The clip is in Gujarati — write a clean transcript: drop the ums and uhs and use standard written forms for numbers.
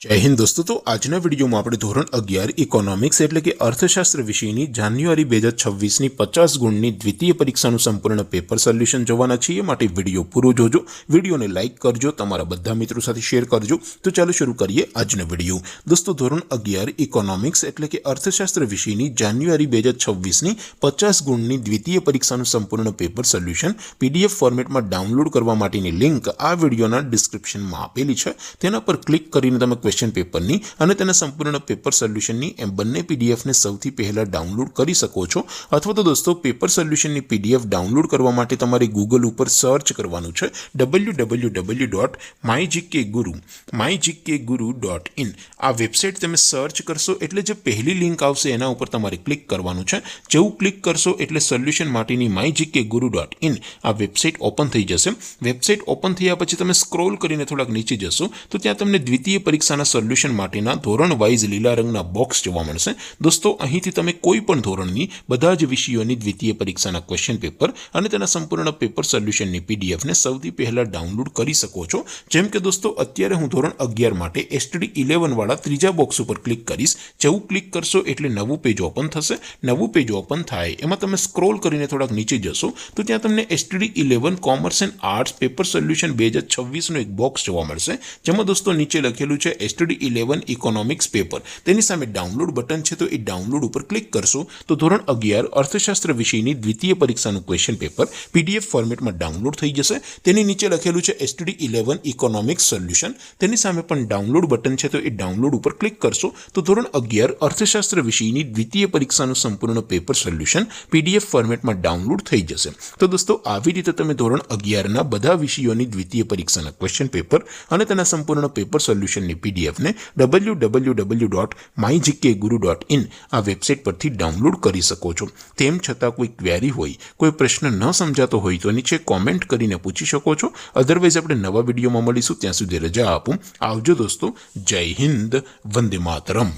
जय हिंद दोस्तों। तो આજના વિડીયોમાં આપણે ધોરણ 11 ઇકોનોમિક્સ એટલે કે અર્થશાસ્ત્ર વિષયની જાન્યુઆરી 2026ની 50 ગુણની દ્વિતીય પરીક્ષાનું સંપૂર્ણ પેપર સોલ્યુશન જોવાના છીએ। માટે વિડીયો પૂરો જોજો, વિડીયોને લાઈક કરજો, તમારા બધા મિત્રો સાથે શેર કરજો। તો ચાલો શરૂ કરીએ આજનો વિડીયો। દોસ્તો ધોરણ 11 ઇકોનોમિક્સ એટલે કે અર્થશાસ્ત્ર વિષયની જાન્યુઆરી 2026ની 50 ગુણની દ્વિતીય પરીક્ષાનું સંપૂર્ણ પેપર સોલ્યુશન પીડીએફ ફોર્મેટમાં ડાઉનલોડ કરવા માટેની લિંક આ વિડીયોના ડિસ્ક્રિપ્શનમાં આપેલી છે। તેના પર ક્લિક કરીને તમે क्वेश्चन पेपर नी અને તેના સંપૂર્ણ પેપર સોલ્યુશનની એમ બંને પીડીએફ ને સૌથી પહેલા ડાઉનલોડ કરી શકો છો। અથવા તો દોસ્તો પેપર સોલ્યુશનની પીડીએફ ડાઉનલોડ કરવા માટે તમારે ગૂગલ ઉપર સર્ચ કરવાનું છે www.mygkguru.in। આ વેબસાઇટ તમે સર્ચ કરશો એટલે જે પહેલી લિંક આવશે એના ઉપર તમારે ક્લિક કરવાનું છે। જેવું ક્લિક કરશો એટલે સોલ્યુશન માટેની mygkguru.in આ વેબસાઇટ ઓપન થઈ જશે। વેબસાઇટ ઓપન થયા પછી તમે સ્ક્રોલ કરીને થોડાક નીચે જશો તો ત્યાં તમને દ્વિતીય પરીક્ષાના સોલ્યુશન માટેના ધોરણ વાઇઝ લીલા રંગના બોક્સ જોવા મળશે। દોસ્તો અહીંથી તમે કોઈ પણ ધોરણની બધા જ વિષયોની દ્વિતીય પરીક્ષાના ક્વેશ્ચન પેપર અને તેના સંપૂર્ણ પેપર સોલ્યુશનની પીડીએફ ને સૌથી પહેલા ડાઉનલોડ કરી શકો છો। જેમ કે દોસ્તો અત્યારે હું ધોરણ 11 માટે STD 11 વાળા ત્રીજા બોક્સ ઉપર ક્લિક કરીશ। જેવું ક્લિક કરશો એટલે નવું પેજ ઓપન થશે। નવું પેજ ઓપન થાય એમાં તમે સ્ક્રોલ કરીને થોડાક નીચે જશો તો ત્યાં તમને STD 11 commerce and arts paper solution 2026 નો એક બોક્સ જોવા મળશે। જેમાં દોસ્તો નીચે લખેલું છે STD 11 ઇકોનોમિક્સ પેપર। તેની સામે ડાઉનલોડ બટન છે તો એ ડાઉનલોડ ઉપર ક્લિક કરશો તો ધોરણ 11 અર્થશાસ્ત્ર વિષયની દ્વિતીય પરીક્ષાનું ક્વેશ્ચન પેપર પીડીએફ ફોર્મેટમાં ડાઉનલોડ થઈ જશે। તેની નીચે લખેલું છે STD 11 ઇકોનોમિક્સ સોલ્યુશન। તેની સામે પણ ડાઉનલોડ બટન છે તો એ ડાઉનલોડ ઉપર ક્લિક કરશો તો ધોરણ 11 અર્થશાસ્ત્ર વિષયની દ્વિતીય પરીક્ષાનું સંપૂર્ણ પેપર સોલ્યુશન પીડીએફ ફોર્મેટમાં ડાઉનલોડ થઈ જશે। તો દોસ્તો આવી રીતે તમે ધોરણ 11ના બધા વિષયોની દ્વિતીય પરીક્ષાના ક્વેશ્ચન પેપર અને તેના સંપૂર્ણ પેપર સોલ્યુશનની પીડીએફ ને www.mygkguru.in આ વેબસાઇટ પરથી ડાઉનલોડ કરી શકો છો। તેમ છતાં કોઈ ક્વેરી હોય, કોઈ પ્રશ્ન ન સમજાતો હોય તો નીચે કોમેન્ટ કરીને પૂછી શકો છો। અધરવાઇઝ આપણે નવા વિડીયોમાં મળીશું, ત્યાં સુધી રજા આપો। આવજો દોસ્તો। જય હિન્દ, વંદે માતરમ।